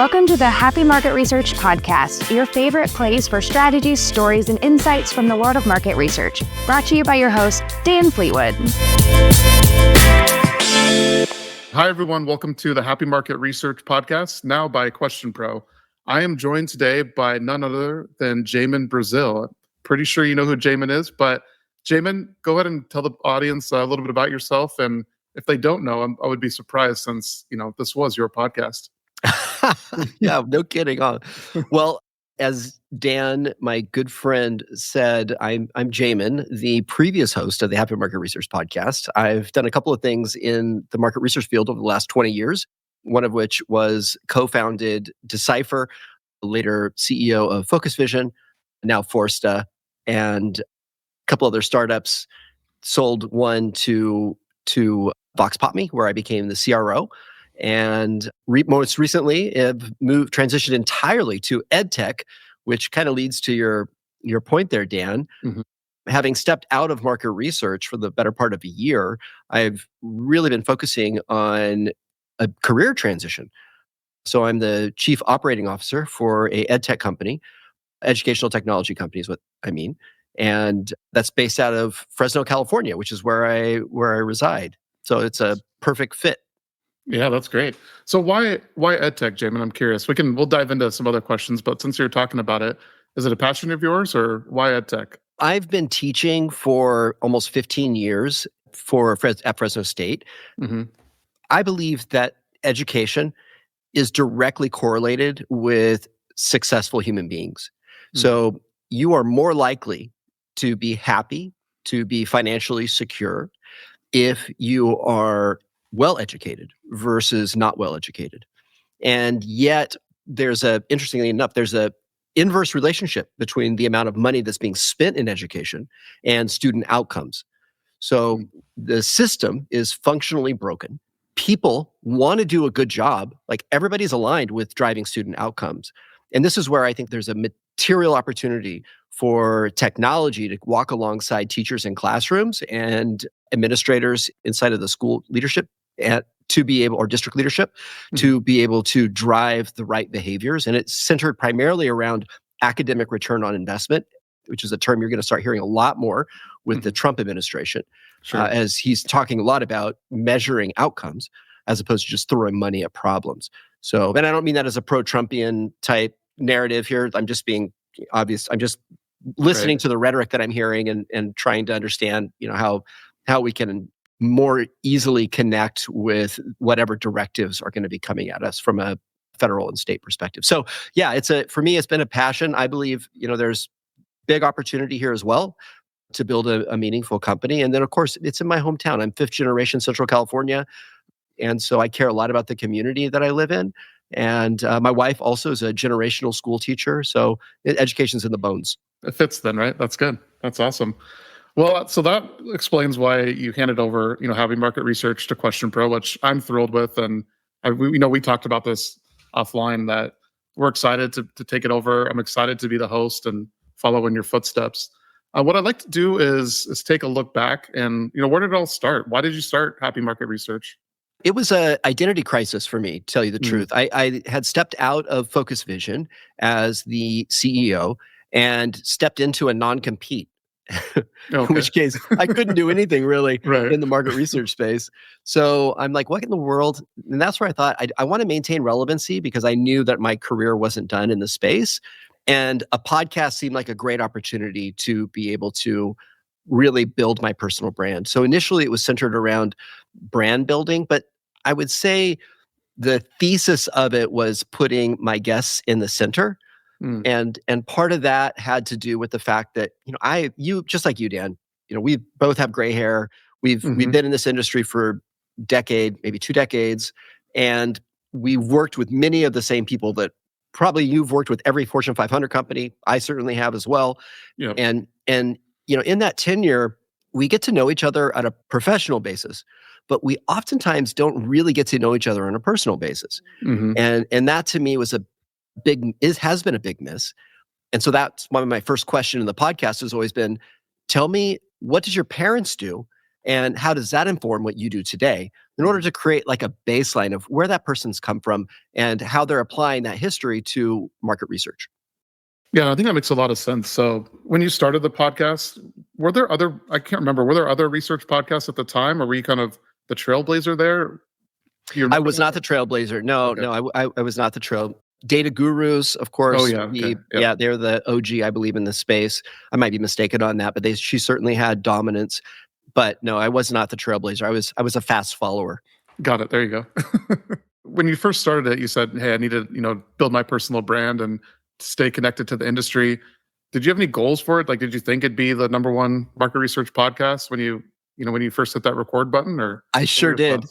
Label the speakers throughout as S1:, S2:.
S1: Welcome to the Happy Market Research Podcast, your favorite place for strategies, stories, and insights from the world of market research. Brought to you by your host, Dan Fleetwood.
S2: Hi, everyone. Welcome to the Happy Market Research Podcast, now by Question Pro. I am joined today by none other than Jamin Brazil. Pretty sure you know who Jamin is, but Jamin, go ahead and tell the audience a little bit about yourself. And if they don't know, I would be surprised since, this was your podcast.
S3: Yeah, no kidding. Well, as Dan, my good friend, said, I'm Jamin, the previous host of the Happy Market Research Podcast. I've done a couple of things in the market research field over the last 20 years, one of which was co-founded Decipher, later CEO of FocusVision, now Forsta, and a couple other startups. Sold one to Voxpopme, where I became the CRO. And most recently, have transitioned entirely to EdTech, which kind of leads to your point there, Dan. Mm-hmm. Having stepped out of market research for the better part of a year, I've really been focusing on a career transition. So I'm the chief operating officer for a EdTech company, educational technology company is what I mean. And that's based out of Fresno, California, which is where I reside. So it's a perfect fit.
S2: Yeah, that's great. So why EdTech, Jamin? I'm curious. We'll dive into some other questions, but since you're talking about it, is it a passion of yours or why EdTech?
S3: I've been teaching for almost 15 years at Fresno State. Mm-hmm. I believe that education is directly correlated with successful human beings. Mm-hmm. So you are more likely to be happy, to be financially secure if you are well-educated versus not well-educated. And yet, interestingly enough, there's a inverse relationship between the amount of money that's being spent in education and student outcomes. So the system is functionally broken. People want to do a good job, like everybody's aligned with driving student outcomes. And this is where I think there's a material opportunity for technology to walk alongside teachers in classrooms and administrators inside of the school leadership to be able, or district leadership, to be able to drive the right behaviors. And it's centered primarily around academic return on investment, which is a term you're going to start hearing a lot more with the Trump administration, as he's talking a lot about measuring outcomes as opposed to just throwing money at problems. So, and I don't mean that as a pro-Trumpian type narrative here. I'm just being obvious. I'm just listening to the rhetoric that I'm hearing and trying to understand, how we can more easily connect with whatever directives are going to be coming at us from a federal and state perspective. So yeah, for me, it's been a passion. I believe, there's big opportunity here as well to build a meaningful company. And then of course, it's in my hometown. I'm 5th generation Central California. And so I care a lot about the community that I live in. And my wife also is a generational school teacher. So education's in the bones.
S2: It fits then, right? That's good. That's awesome. Well, so that explains why you handed over, Happy Market Research to Question Pro, which I'm thrilled with. And we talked about this offline that we're excited to take it over. I'm excited to be the host and follow in your footsteps. What I'd like to do is take a look back and, where did it all start? Why did you start Happy Market Research?
S3: It was an identity crisis for me, to tell you the truth. I had stepped out of FocusVision as the CEO and stepped into a non-compete. In which case I couldn't do anything really in the market research space. So I'm like, what in the world? And that's where I thought I want to maintain relevancy because I knew that my career wasn't done in the space. And a podcast seemed like a great opportunity to be able to really build my personal brand. So initially it was centered around brand building, but I would say the thesis of it was putting my guests in the center. And part of that had to do with the fact that, you just like you, Dan, we both have gray hair. We've been in this industry for a decade, maybe 2 decades. And we've worked with many of the same people that probably you've worked with every Fortune 500 company. I certainly have as well. Yep. And in that tenure, we get to know each other on a professional basis, but we oftentimes don't really get to know each other on a personal basis. And that to me was has been a big miss. And so that's one of my first question in the podcast has always been, tell me, what did your parents do? And how does that inform what you do today? in order to create like a baseline of where that person's come from and how they're applying that history to market research.
S2: Yeah, I think that makes a lot of sense. So when you started the podcast, I can't remember, were there other research podcasts at the time, or were you kind of the trailblazer there?
S3: I was not the trailblazer. No,
S2: Okay.
S3: no, I was not the trail. Data Gurus, of course.
S2: Oh, yeah. Okay.
S3: Yeah, they're the OG, I believe, in this space. I might be mistaken on that, but she certainly had dominance. But no, I was not the trailblazer. I was a fast follower.
S2: Got it. There you go. When you first started it, you said, "Hey, I need to, build my personal brand and stay connected to the industry." Did you have any goals for it? Like, did you think it'd be the number one market research podcast when you first hit that record button? Or
S3: I sure did.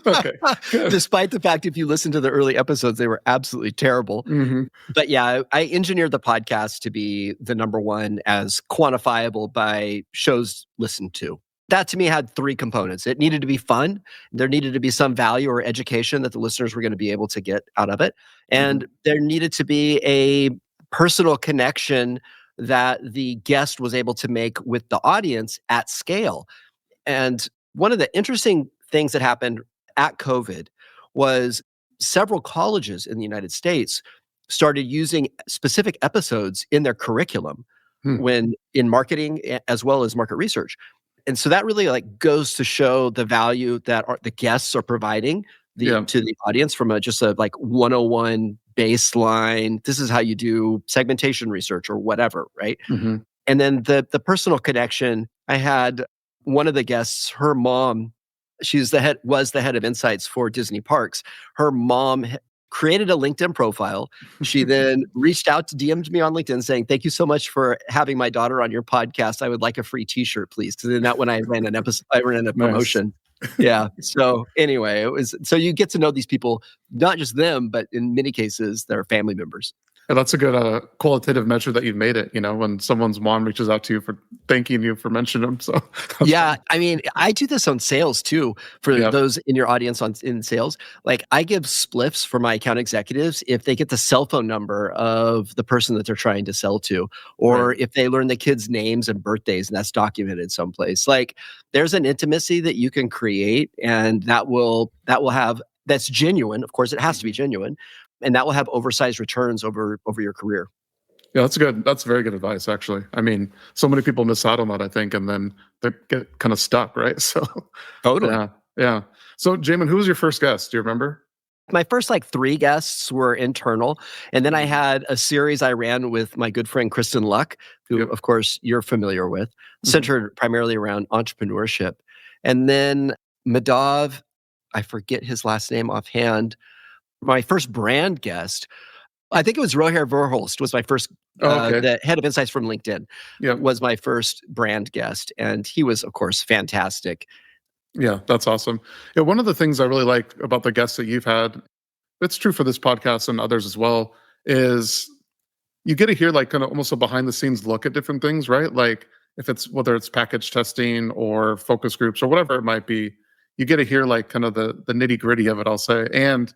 S2: Okay. Good.
S3: Despite the fact, if you listen to the early episodes, they were absolutely terrible.
S2: Mm-hmm.
S3: But yeah, I engineered the podcast to be the number one as quantifiable by shows listened to. That to me had three components. It needed to be fun. There needed to be some value or education that the listeners were going to be able to get out of it. And there needed to be a personal connection that the guest was able to make with the audience at scale. And one of the interesting things that happened at COVID was several colleges in the United States started using specific episodes in their curriculum when in marketing as well as market research. And so that really like goes to show the value that the guests are providing to the audience from just a like 101 baseline. This is how you do segmentation research or whatever, right?
S2: Mm-hmm.
S3: And then the personal connection. I had one of the guests, her mom, was the head of insights for Disney Parks. Her mom created a LinkedIn profile. She then reached out to DM'd me on LinkedIn saying, "Thank you so much for having my daughter on your podcast. I would like a free t-shirt, please." Because then that when I ran an episode, I ran a promotion. Yeah. So anyway, so you get to know these people, not just them, but in many cases, they're family members.
S2: And that's a good qualitative measure that you've made it, when someone's mom reaches out to you for thanking you for mentioning them. So
S3: yeah, I mean, I do this on sales too. For those in your audience in sales, like I give spliffs for my account executives if they get the cell phone number of the person that they're trying to sell to, or if they learn the kids' names and birthdays, and that's documented someplace. Like there's an intimacy that you can create, and that's genuine. Of course, it has to be genuine. And that will have oversized returns over your career.
S2: Yeah, that's good. That's very good advice, actually. I mean, so many people miss out on that, I think, and then they get kind of stuck, right? So
S3: totally.
S2: Yeah. So, Jamin, who was your first guest? Do you remember?
S3: My first 3 guests were internal. And then I had a series I ran with my good friend, Kristen Luck, who, of course, you're familiar with, centered primarily around entrepreneurship. And then Madhav, I forget his last name offhand, my first brand guest, I think it was Roher Verhulst was my first, the head of insights from LinkedIn, was my first brand guest. And he was, of course, fantastic.
S2: Yeah, that's awesome. Yeah, one of the things I really like about the guests that you've had, it's true for this podcast and others as well, is you get to hear like kind of almost a behind the scenes look at different things, right? Like whether it's package testing or focus groups or whatever it might be, you get to hear like kind of the nitty gritty of it, I'll say. And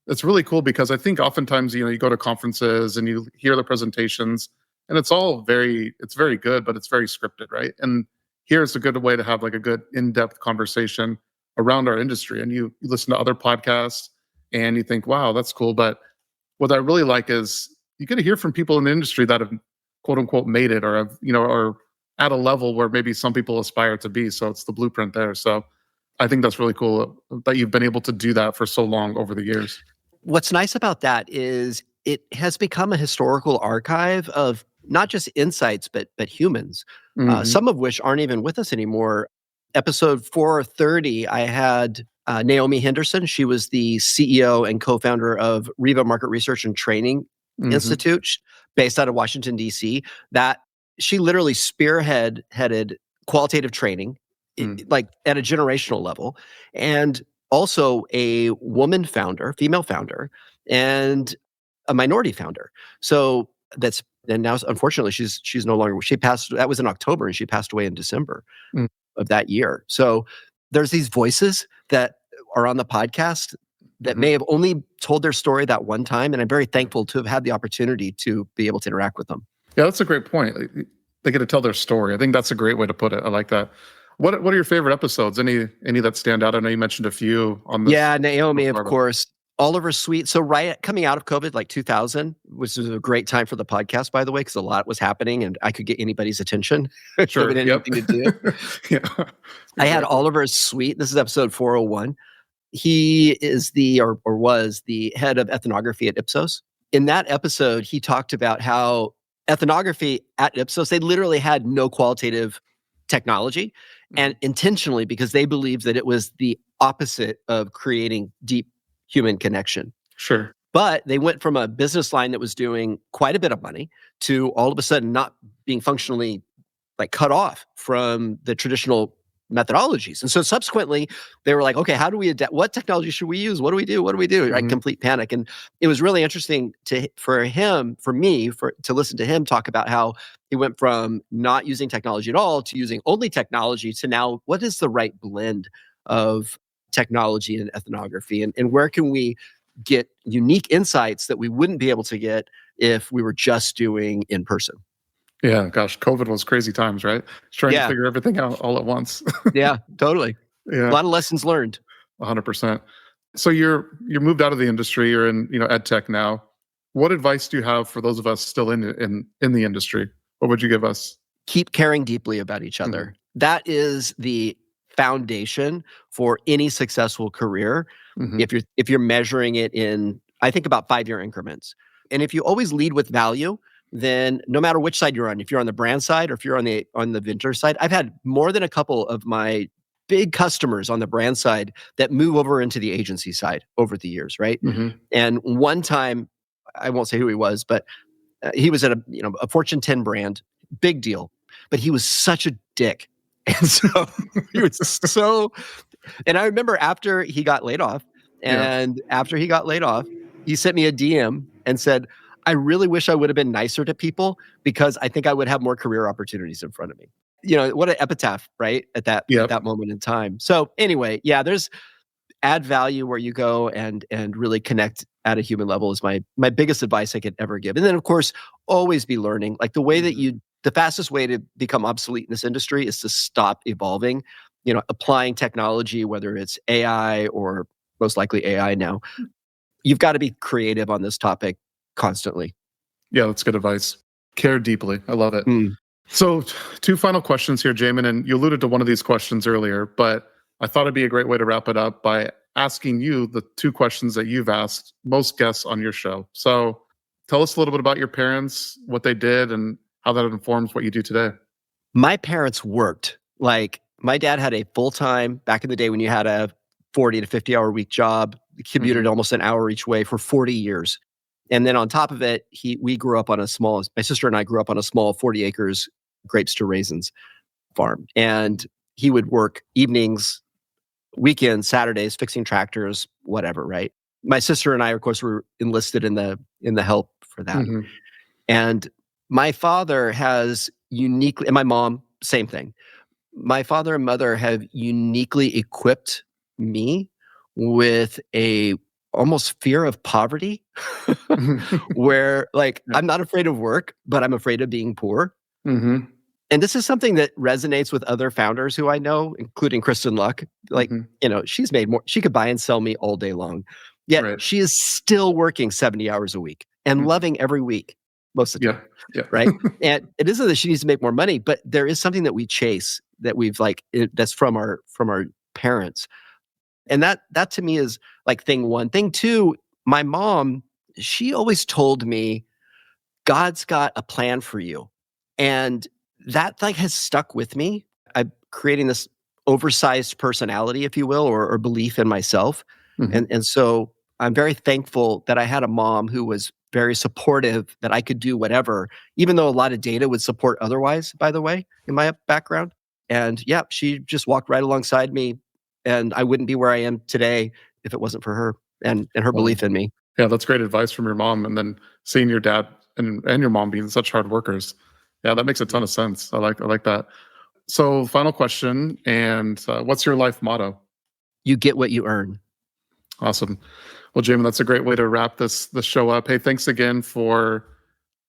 S2: it's really cool because I think oftentimes, you go to conferences and you hear the presentations and it's very good, but it's very scripted, right? And here's a good way to have like a good in-depth conversation around our industry. And you listen to other podcasts and you think, wow, that's cool. But what I really like is you get to hear from people in the industry that have quote unquote made it or have, or at a level where maybe some people aspire to be. So it's the blueprint there. So I think that's really cool that you've been able to do that for so long over the years.
S3: What's nice about that is it has become a historical archive of not just insights, but humans, some of which aren't even with us anymore. Episode 430, I had Naomi Henderson. She was the CEO and co-founder of Riva Market Research and Training Institute, based out of Washington, D.C. That she literally spearheaded qualitative training, like at a generational level, and also a woman founder, female founder, and a minority founder. So and now unfortunately she's no longer. She passed. That was in October, and she passed away in December of that year. So there's these voices that are on the podcast that may have only told their story that one time, and I'm very thankful to have had the opportunity to be able to interact with them.
S2: Yeah, that's a great point. They get to tell their story. I think that's a great way to put it. I like that. What are your favorite episodes? Any that stand out? I know you mentioned a few on this.
S3: Yeah, Naomi, of course. Oliver's Suite. So coming out of COVID, like 2000, which was a great time for the podcast, by the way, because a lot was happening and I could get anybody's attention.
S2: Sure.
S3: COVID had anything to do.
S2: Yeah.
S3: I had Oliver's Suite. This is episode 401. He is or was the head of ethnography at Ipsos. In that episode, he talked about how ethnography at Ipsos, they literally had no qualitative technology, and intentionally, because they believed that it was the opposite of creating deep human connection.
S2: Sure.
S3: But they went from a business line that was doing quite a bit of money to all of a sudden not being functionally like cut off from the traditional methodologies. And so subsequently they were like, okay, how do we adapt? What technology should we use? What do we do? What do we do? Right? Complete panic. And it was really interesting for me to listen to him talk about how he went from not using technology at all to using only technology to now what is the right blend of technology and ethnography, and where can we get unique insights that we wouldn't be able to get if we were just doing in person.
S2: Yeah, gosh, COVID was crazy times, right? Trying to figure everything out all at once.
S3: Yeah, totally.
S2: Yeah.
S3: A lot of lessons learned.
S2: 100%. So you're moved out of the industry, you're in, EdTech now. What advice do you have for those of us still in the industry? What would you give us? Keep
S3: caring deeply about each other. That is the foundation for any successful career. If you're measuring it in, I think, about 5-year increments. And if you always lead with value, then no matter which side you're on, if you're on the brand side or if you're on the vendor side, I've had more than a couple of my big customers on the brand side that move over into the agency side over the years, right? And one time, I won't say who he was, but he was at a Fortune 10 brand, big deal, but he was such a dick. And so and I remember after he got laid off, he sent me a DM and said, I really wish I would have been nicer to people because I think I would have more career opportunities in front of me. What an epitaph, right? At that moment in time. So anyway, there's add value where you go and really connect at a human level is my biggest advice I could ever give. And then of course, always be learning. Like the fastest way to become obsolete in this industry is to stop evolving, applying technology, whether it's AI or most likely AI now. You've got to be creative on this topic constantly. Yeah, that's good advice. Care deeply. I love it. So 2 final questions here, Jamin, and you alluded to one of these questions earlier, but I thought it'd be a great way to wrap it up by asking you the 2 questions that you've asked most guests on your show. So tell us a little bit about your parents, what they did, and how that informs what you do today. My parents worked. Like, my dad had a full-time, back in the day when you had a 40 to 50-hour week job, commuted almost an hour each way for 40 years. And then on top of it, my sister and I grew up on a small 40 acres grapes to raisins farm. And he would work evenings, weekends, Saturdays, fixing tractors, whatever, right? My sister and I, of course, were enlisted in the help for that. And my father and my mom, same thing. My father and mother have uniquely equipped me with a almost fear of poverty where I'm not afraid of work, but I'm afraid of being poor. And this is something that resonates with other founders who I know, including Kristen Luck. She's made more, she could buy and sell me all day long. Yet she is still working 70 hours a week and loving every week. Most of the time, right? And it isn't that she needs to make more money, but there is something that we chase that we've that's from our parents, and that to me is thing one. Thing two, my mom, she always told me, God's got a plan for you, and that has stuck with me. I'm creating this oversized personality, if you will, or belief in myself, and so I'm very thankful that I had a mom who was very supportive, that I could do whatever, even though a lot of data would support otherwise, by the way, in my background. And she just walked right alongside me, and I wouldn't be where I am today if it wasn't for her and her belief in me. Yeah, that's great advice from your mom. And then seeing your dad and your mom being such hard workers. Yeah, that makes a ton of sense. I like that. So final question, and what's your life motto? You get what you earn. Awesome. Well, Jamin, that's a great way to wrap this show up. Hey, thanks again for,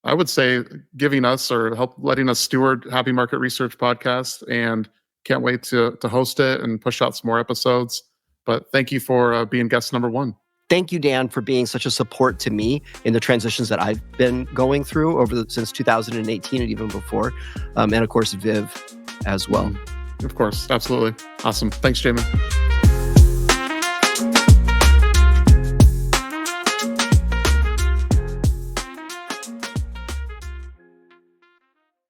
S3: I would say, giving us or letting us steward Happy Market Research Podcast and
S2: Can't wait to host it and push out some more episodes. But thank you for being guest number 1.
S3: Thank you, Dan, for being such a support to me in the transitions that I've been going through since 2018 and even before. And of course, Viv as well.
S2: Of course. Absolutely. Awesome. Thanks, Jamin.